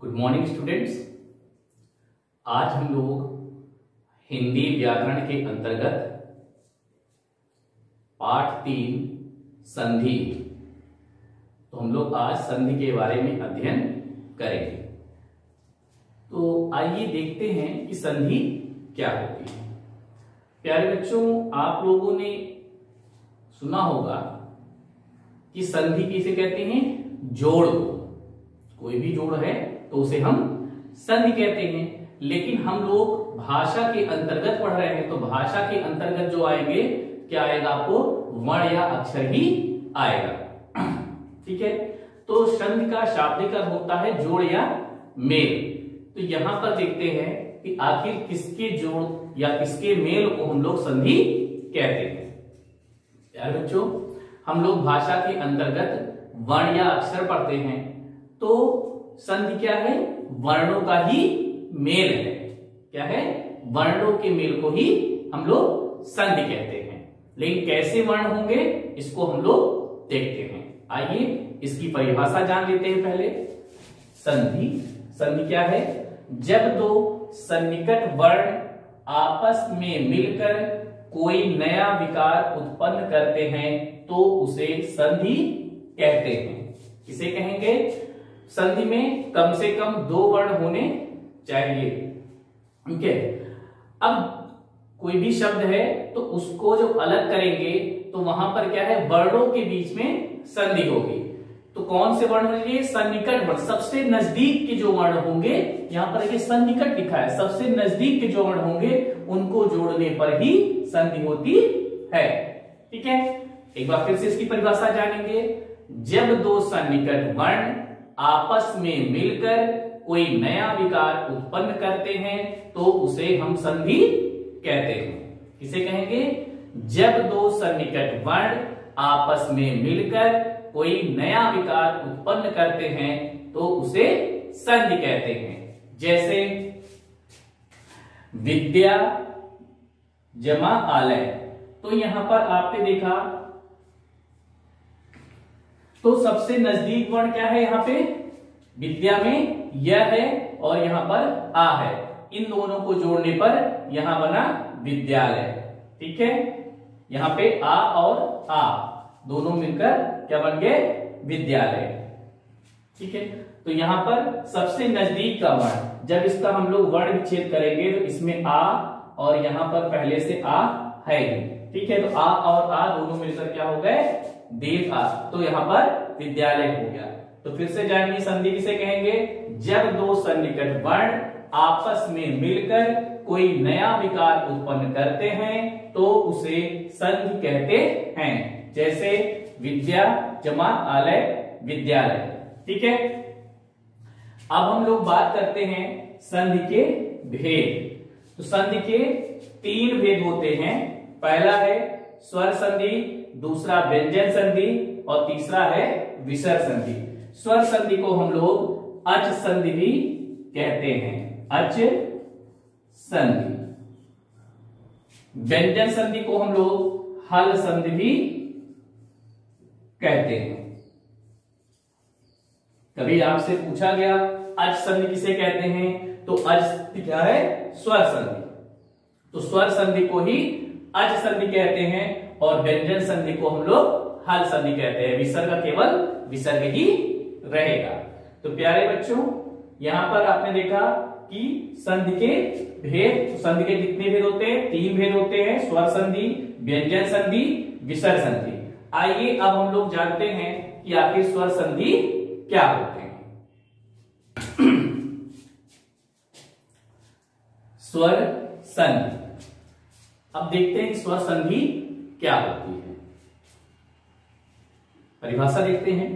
Good morning students. आज हम लोग हिंदी व्याकरण के अंतर्गत पाठ 3 संधि, तो हम लोग आज संधि के बारे में अध्ययन करेंगे। तो आइए देखते हैं कि संधि क्या होती है। प्यारे बच्चों, आप लोगों ने सुना होगा कि संधि किसे कहते हैं? जोड़ को। कोई भी जोड़ है तो उसे हम संधि कहते हैं। लेकिन हम लोग भाषा के अंतर्गत पढ़ रहे हैं, तो भाषा के अंतर्गत जो आएंगे, क्या आएगा? आपको वर्ण या अक्षर ही आएगा। ठीक है। तो संधि का शाब्दिक अर्थ होता है जोड़ या मेल। तो यहां पर देखते हैं कि आखिर किसके जोड़ या किसके मेल को हम लोग संधि कहते हैं। यार बच्चों, हम लोग भाषा के अंतर्गत वर्ण या अक्षर पढ़ते हैं, तो संधि क्या है? वर्णों का ही मेल है। क्या है? वर्णों के मेल को ही हम लोग संधि कहते हैं। लेकिन कैसे वर्ण होंगे, इसको हम लोग देखते हैं। आइए इसकी परिभाषा जान लेते हैं पहले। संधि क्या है? जब दो सन्निकट वर्ण आपस में मिलकर कोई नया विकार उत्पन्न करते हैं तो उसे संधि कहते हैं। किसे कहेंगे? संधि में कम से कम 2 वर्ण होने चाहिए। ठीक है। अब कोई भी शब्द है तो उसको जो अलग करेंगे तो वहां पर क्या है? वर्णों के बीच में संधि होगी। तो कौन से वर्ण होंगे? सन्निकट वर्ण, सबसे नजदीक के जो वर्ण होंगे, यहां पर देखिए सन्निकट लिखा है, सबसे नजदीक के जो वर्ण होंगे उनको जोड़ने पर ही संधि होती है। ठीक है। एक बार फिर से इसकी परिभाषा जानेंगे। जब दो सन्निकट वर्ण आपस में मिलकर कोई नया विकार उत्पन्न करते हैं तो उसे हम संधि कहते हैं। किसे कहेंगे? जब दो सन्निकट वर्ण आपस में मिलकर कोई नया विकार उत्पन्न करते हैं तो उसे संधि कहते हैं। जैसे विद्या जमा आलय, तो यहां पर आपने देखा तो सबसे नजदीक वर्ण क्या है? यहां पे विद्या में य है और यहां पर आ है। इन दोनों को जोड़ने पर यहां बना विद्यालय। ठीक है। यहां पे आ और आ दोनों मिलकर क्या बन गए? विद्यालय। ठीक है। तो यहां पर सबसे नजदीक का वर्ण, जब इसका हम लोग वर्ण विच्छेद करेंगे तो इसमें आ और यहां पर पहले से आ है ही। ठीक है। तो आ और आ दोनों मिलकर क्या हो गए? देव आ। तो यहां पर विद्यालय हो गया। तो फिर से जानिए संधि किसे कहेंगे? जब दो सन्निकट वर्ण आपस में मिलकर कोई नया विकार उत्पन्न करते हैं तो उसे संधि कहते हैं। जैसे विद्या जमा आलय विद्यालय। ठीक है। अब हम लोग बात करते हैं संधि के भेद। तो संधि के 3 भेद होते हैं। पहला है स्वर संधि, दूसरा व्यंजन संधि और तीसरा है विसर्ग संधि। स्वर संधि को हम लोग अच संधि भी कहते हैं। अच संधि। व्यंजन संधि को हम लोग हल संधि भी कहते हैं। कभी आपसे पूछा गया अच संधि किसे कहते हैं, तो अच क्या है? स्वर संधि। तो स्वर संधि को ही अच संधि कहते हैं और व्यंजन संधि को हम लोग हल संधि कहते हैं। विसर्ग केवल विसर्ग ही रहेगा। तो प्यारे बच्चों, यहां पर आपने देखा कि संधि के भेद, तो संधि के कितने भेद होते हैं? 3 भेद होते हैं। स्वर संधि, व्यंजन संधि, विसर्ग संधि। आइए अब हम लोग जानते हैं कि आखिर स्वर संधि क्या होते हैं। स्वर संधि। अब देखते हैं कि स्वर संधि क्या होती है। परिभाषा देखते हैं।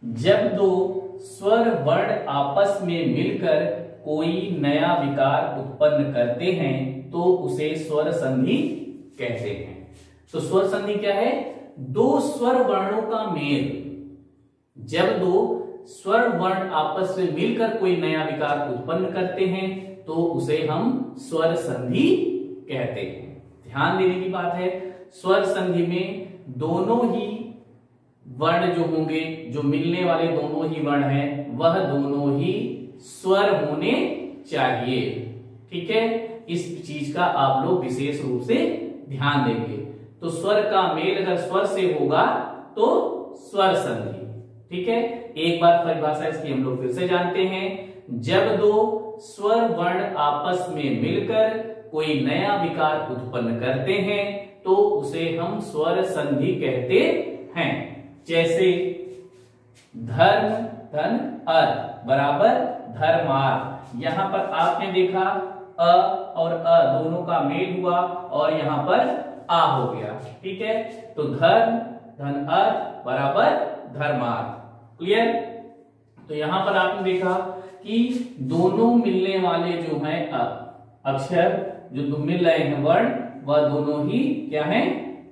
जब दो स्वर वर्ण आपस में मिलकर कोई नया विकार उत्पन्न करते हैं तो उसे स्वर संधि कहते हैं। तो स्वर संधि क्या है? 2 स्वर वर्णों का मेल। जब 2 स्वर वर्ण आपस में मिलकर कोई नया विकार उत्पन्न करते हैं तो उसे हम स्वर संधि कहते हैं। ध्यान देने की बात है, स्वर संधि में दोनों ही वर्ण जो होंगे, जो मिलने वाले दोनों ही वर्ण हैं, वह दोनों ही स्वर होने चाहिए। ठीक है, इस चीज का आप लोग विशेष रूप से ध्यान देंगे। तो स्वर का मेल अगर स्वर से होगा तो स्वर संधि। ठीक है, एक बार परिभाषा इसकी हम लोग फिर से जानते हैं। जब दो स्वर वर्ण आपस में मिलकर कोई नया विकार उत्पन्न करते हैं तो उसे हम स्वर संधि कहते हैं। जैसे धर्म धन अर्थ बराबर धर्मार्थ। यहां पर आपने देखा अ और अ दोनों का मेल हुआ और यहां पर आ हो गया। ठीक है, तो धर्म धन अर्थ बराबर धर्मार्थ। क्लियर? तो यहां पर आपने देखा कि दोनों मिलने वाले जो हैं अक्षर जो मिल रहे हैं वर्ण, वह दोनों ही क्या हैं?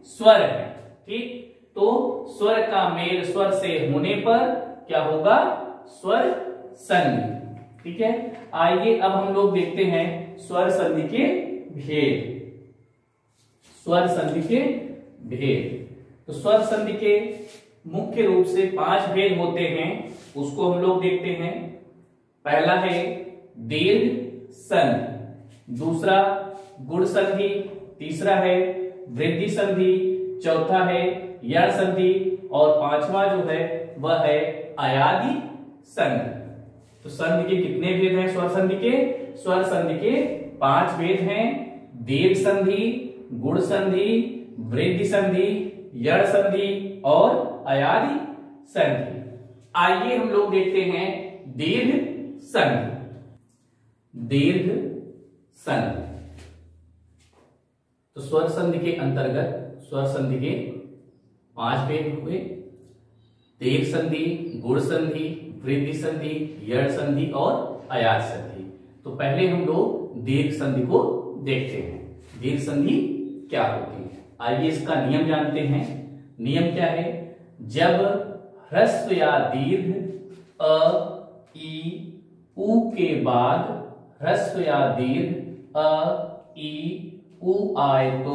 स्वर हैं। ठीक, तो स्वर का मेल स्वर से होने पर क्या होगा? स्वर संधि। ठीक है, आइए अब हम लोग देखते हैं स्वर संधि के भेद। स्वर संधि के भेद, तो स्वर संधि के मुख्य रूप से 5 भेद होते हैं, उसको हम लोग देखते हैं। पहला है दीर्घ संधि, दूसरा गुण संधि, तीसरा है वृद्धि संधि, चौथा है यण संधि और पांचवा जो है वह है अयादि संधि। तो संधि के कितने भेद हैं? स्वर संधि के, स्वर संधि के 5 भेद हैं। दीर्घ संधि, गुण संधि, वृद्धि संधि, यण संधि और अयादि संधि। आइए हम लोग देखते हैं दीर्घ संधि। दीर्घ संधि, तो स्वर संधि के अंतर्गत स्वर संधि के 5 भेद हुए। दीर्घ संधि, गुण संधि, वृद्धि संधि, यण संधि और अयाद संधि। तो पहले हम लोग दीर्घ संधि को देखते हैं। दीर्घ संधि क्या होती है? आइए इसका नियम जानते हैं। नियम क्या है? जब ह्रस्व या दीर्घ अ, ई, उ के बाद ह्रस्व या दीर्घ अ, ई, उ आए तो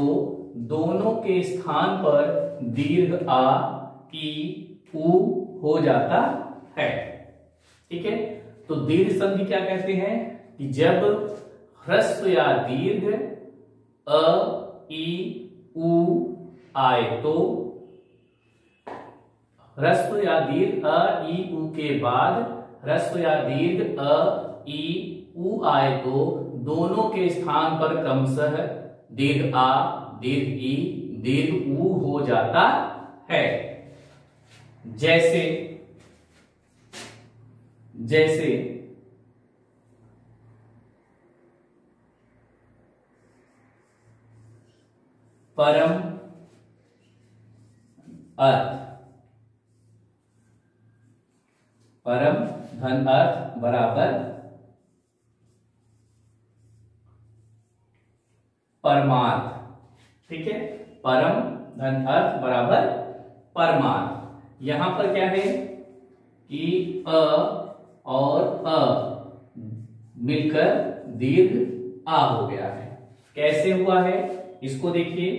दोनों के स्थान पर दीर्घ आ, ई, उ हो जाता है। ठीक है, तो दीर्घ संधि क्या कहते हैं? कि जब ह्रस्व या दीर्घ अ, ई, उ आए तो ह्रस्व या दीर्घ अ, ई, उ के बाद ह्रस्व या दीर्घ अ, ई, उ आए तो दोनों के स्थान पर क्रमशः दीर्घ आ, दीर्घ ई, दीर्घ उ हो जाता है। जैसे जैसे परम अर्थ, परम धन अर्थ बराबर परमार्थ। ठीक है, परम धन अर्थ बराबर परमार्थ। यहां पर क्या है कि अ और अ मिलकर दीर्घ आ हो गया है। कैसे हुआ है इसको देखिए।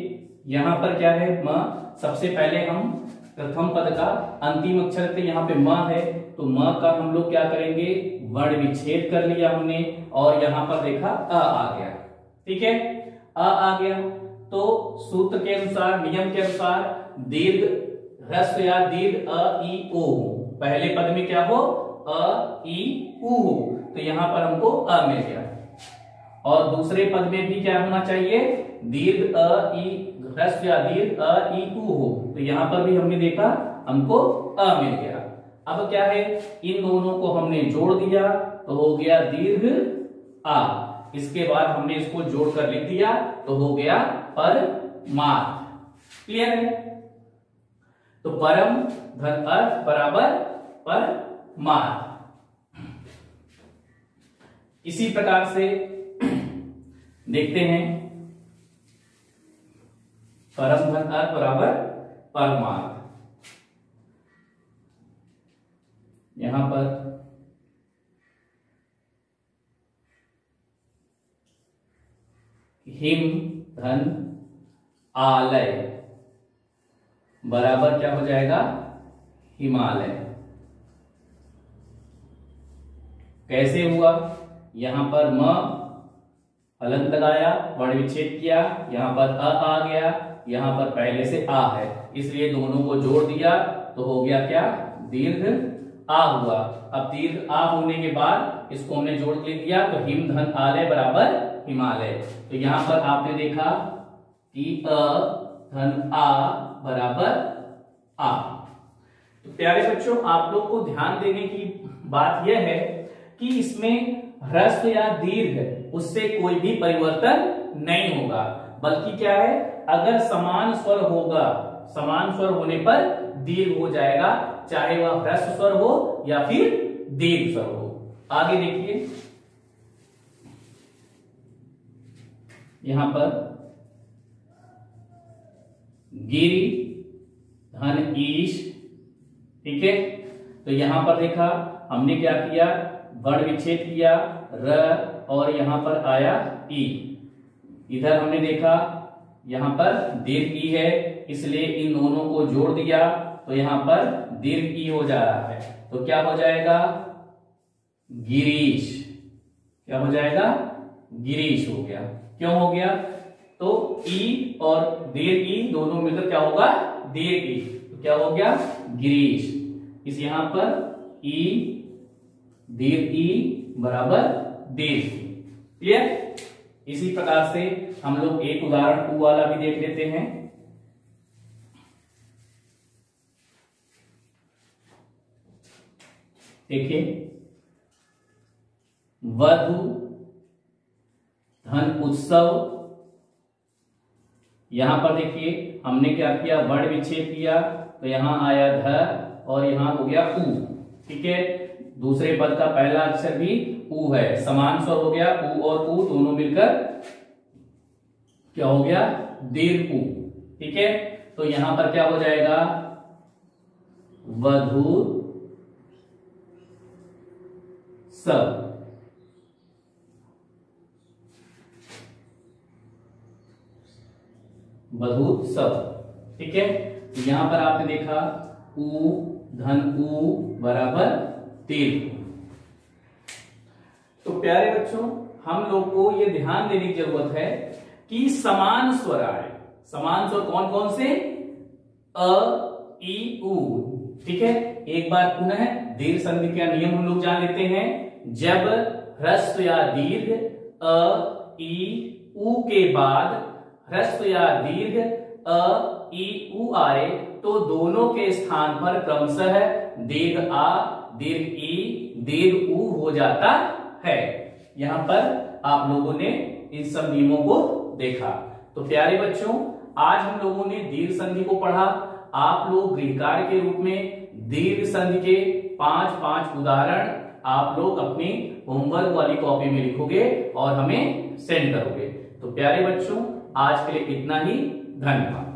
यहां पर क्या है? म। सबसे पहले हम प्रथम पद का अंतिम अक्षर थे, यहाँ पे म है, तो म का हम लोग क्या करेंगे? वर्ण विच्छेद कर लिया हमने और यहां पर देखा अ आ गया। ठीक है, अ आ गया तो सूत्र के अनुसार, नियम के अनुसार दीर्घ ह्रस्व या दीर्घ अ, ई, ओ हो। पहले पद में क्या हो? अ, ई, उ हो, तो यहां पर हमको अ मिल गया। और दूसरे पद में भी क्या होना चाहिए? दीर्घ अ, ई, ह्रस्व या दीर्घ अ, ई, उ हो, तो यहां पर भी हमने देखा हमको अ मिल गया। अब क्या है? इन दोनों को हमने जोड़ दिया तो हो गया दीर्घ आ। इसके बाद हमने इसको जोड़कर लिख दिया तो हो गया परमार्थ। क्लियर है? तो परम धन अर्थ बराबर परमार्थ। इसी प्रकार से देखते हैं परम धन अर्थ बराबर परमार्थ। यहां पर हिम धन आलय बराबर क्या हो जाएगा? हिमालय। कैसे हुआ, यहां पर म हलंत लगाया, वर्ण विच्छेद किया, यहां पर आ गया, यहां पर पहले से आ है, इसलिए दोनों को जोड़ दिया तो हो गया क्या, दीर्घ आ हुआ। अब दीर्घ आ होने के बाद इसको हमने जोड़ के दिया तो हिम धन आलय बराबर हिमालय। तो यहां पर आपने देखा कि अ धन आ बराबर आ। तो प्यारे बच्चों, आप लोग को ध्यान देने की बात यह है कि इसमें ह्रस्व या दीर्घ उससे कोई भी परिवर्तन नहीं होगा, बल्कि क्या है, अगर समान स्वर होगा, समान स्वर होने पर दीर्घ हो जाएगा, चाहे वह ह्रस्व स्वर हो या फिर दीर्घ स्वर हो। आगे देखिए, यहां पर गिरि धन ईश, ठीक है। तो यहां पर देखा हमने क्या किया, वर्ण विच्छेद किया र और यहां पर आया ई। इधर हमने देखा यहां पर दीर्घ ई है, इसलिए इन दोनों को जोड़ दिया तो यहां पर दीर्घ ई हो जा रहा है, तो क्या हो जाएगा, गिरीश। क्या हो जाएगा, गिरीश हो गया। क्यों हो गया, तो ई और दीर्घ ई दोनों मिलकर क्या होगा, दीर्घ ई, तो क्या हो गया, गिरीश। इस यहां पर ई दीर्घ ई बराबर दीर्घ ई। क्लियर। इसी प्रकार से हम लोग एक उदाहरण ऊ वाला भी देख लेते हैं। देखिए, वधु धन उत्सव, यहां पर देखिए हमने क्या किया, वर्ण विच्छेद किया तो यहां आया ध और यहां हो गया ऊ, ठीक है। दूसरे पद का पहला अक्षर भी ऊ है, समान स्वर हो गया, ऊ और ऊ दोनों मिलकर क्या हो गया, दीर्घ ऊ, ठीक है। तो यहां पर क्या हो जाएगा, वधु सब, वधु सब, ठीक है। तो यहां पर आपने देखा ऊ धन ऊ बराबर दीर्घ। तो प्यारे बच्चों, हम लोग को यह ध्यान देने की जरूरत है कि समान स्वर आए। समान स्वर कौन कौन से, अ ई उ, ठीक है। एक बार पुनः दीर्घ संधि का नियम हम लोग जान लेते हैं। जब ह्रस्व या दीर्घ अ ई उ के बाद ह्रस्व या दीर्घ अ ई उ आए तो दोनों के स्थान पर क्रमशः दीर्घ आ दीर्घ ई दीर्घ उ हो जाता है। यहां पर आप लोगों ने इन सब नियमों को देखा। तो प्यारे बच्चों, आज हम लोगों ने दीर्घ संधि को पढ़ा। आप लोग गृह कार्य के रूप में दीर्घ संधि के 5 उदाहरण आप लोग अपनी होमवर्क वाली कॉपी में लिखोगे और हमें सेंड करोगे। तो प्यारे बच्चों, आज के लिए इतना ही। धन्यवाद।